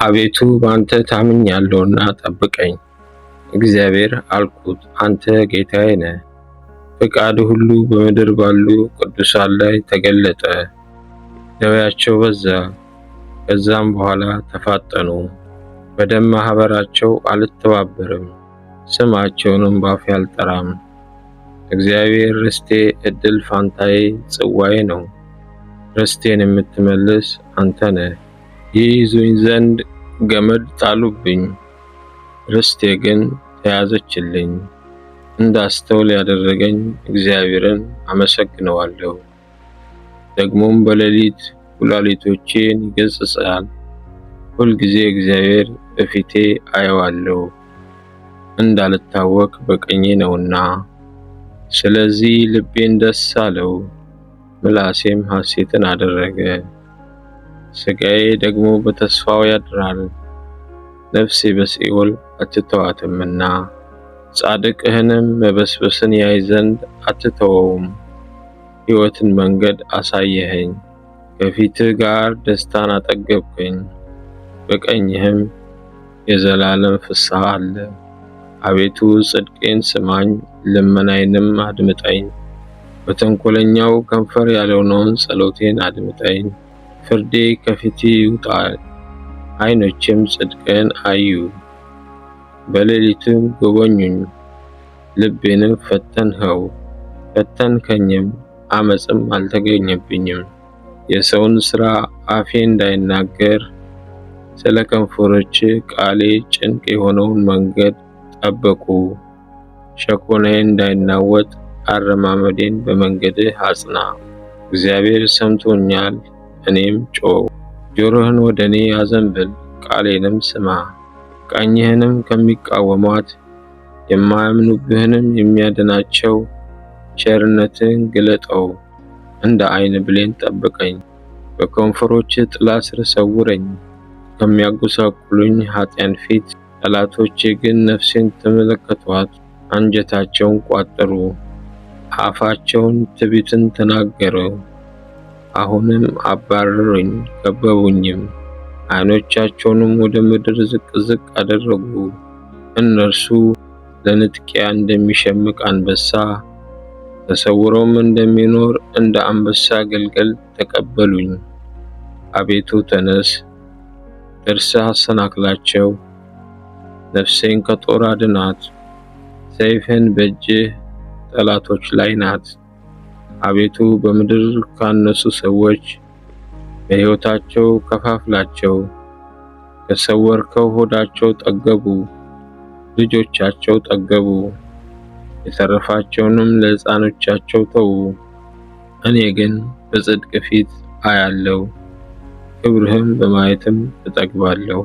አቤቱ በአንተ ታምኛለሁና ጠብቀኝ። እግዚአብሔር አልኩት፣ አንተ ጌታዬ ነህ። ፈቃድህ ሁሉ በምድር ባሉ ቅዱሳን ላይ ተገለጠ። ደዌያቸው በዛ፣ ከዛም በኋላ ተፋጠኑ። በደም ማኅበራቸው አልተባበርም፣ ስማቸውንም ባፌ አልጠራም። እግዚአብሔር ርስቴ፣ ዕድል ፋንታዬ፣ ጽዋዬ ነው። ርስቴን የምትመልስ አንተ ነህ። ይይዙኝ ዘንድ ገመድ ጣሉብኝ፣ ርስቴ ግን ተያዘችልኝ። እንዳስተውል ያደረገኝ እግዚአብሔርን አመሰግነዋለሁ። ደግሞም በሌሊት ኩላሊቶቼን ይገሥጻል። ሁልጊዜ እግዚአብሔር በፊቴ አየዋለሁ፣ እንዳልታወክ በቀኜ ነውና። ስለዚህ ልቤን ደስ አለው፣ ምላሴም ሐሴትን አደረገ። ሥጋዬ ደግሞ በተስፋው ያድራል፣ ነፍሴ በሲኦል አትተዋትምና። ጻድቅህንም መበስበስን ያይ ዘንድ አትተወውም። ሕይወትን መንገድ አሳየኸኝ፣ ከፊትህ ጋር ደስታን አጠገብከኝ። በቀኝህም የዘላለም ፍስሐ አለ። አቤቱ ጽድቄን ስማኝ፣ ልመናዬንም አድምጠኝ። በተንኰለኛው ከንፈር ያልሆነውን ጸሎቴን አድምጠኝ። ፍርዴ ከፊትህ ይውጣ፣ ዓይኖቼም ጽድቅህን አዩ። በሌሊትም ጎበኙኝ፣ ልቤንም ፈተንኸው። ፈተንከኝም፣ ዓመፅም አልተገኘብኝም። የሰውን ሥራ አፌ እንዳይናገር ስለ ከንፈሮች ቃሌ ጭንቅ የሆነውን መንገድ ጠበቁ። ሸኮናዬ እንዳይናወጥ አረማመዴን በመንገድህ አጽና። እግዚአብሔር ሰምቶኛል፣ እኔም ጮኽሁ። ጆሮህን ወደ እኔ አዘንብል፣ ቃሌንም ስማ። ቀኝህንም ከሚቃወሟት የማያምኑብህንም የሚያድናቸው ቸርነትህን ግለጠው። እንደ ዓይን ብሌን ጠብቀኝ፣ በከንፈሮችህ ጥላ ስር ሰውረኝ። ከሚያጎሳቁሉኝ ኃጥአን ፊት ጠላቶቼ ግን ነፍሴን ተመለከቷት። አንጀታቸውን ቋጠሩ፣ አፋቸውን ትዕቢትን ተናገሩ። አሁንም አባረሩኝ፣ ከበቡኝም። ዓይኖቻቸውንም ወደ ምድር ዝቅ ዝቅ አደረጉ። እነርሱ ለንጥቂያ እንደሚሸምቅ አንበሳ ተሰውሮም እንደሚኖር እንደ አንበሳ ግልገል ተቀበሉኝ። አቤቱ ተነስ፣ ደርሰህ አሰናክላቸው። ነፍሴን ከጦር አድናት፣ ሰይፍህን በእጅህ ጠላቶች ላይ ናት። አቤቱ በምድር ካነሱ ሰዎች በሕይወታቸው ከፋፍላቸው። ከሰወርከው ሆዳቸው ጠገቡ፣ ልጆቻቸው ጠገቡ፣ የተረፋቸውንም ለሕፃኖቻቸው ተዉ። እኔ ግን በጽድቅ ፊት አያለሁ፣ ክብርህም በማየትም እጠግባለሁ።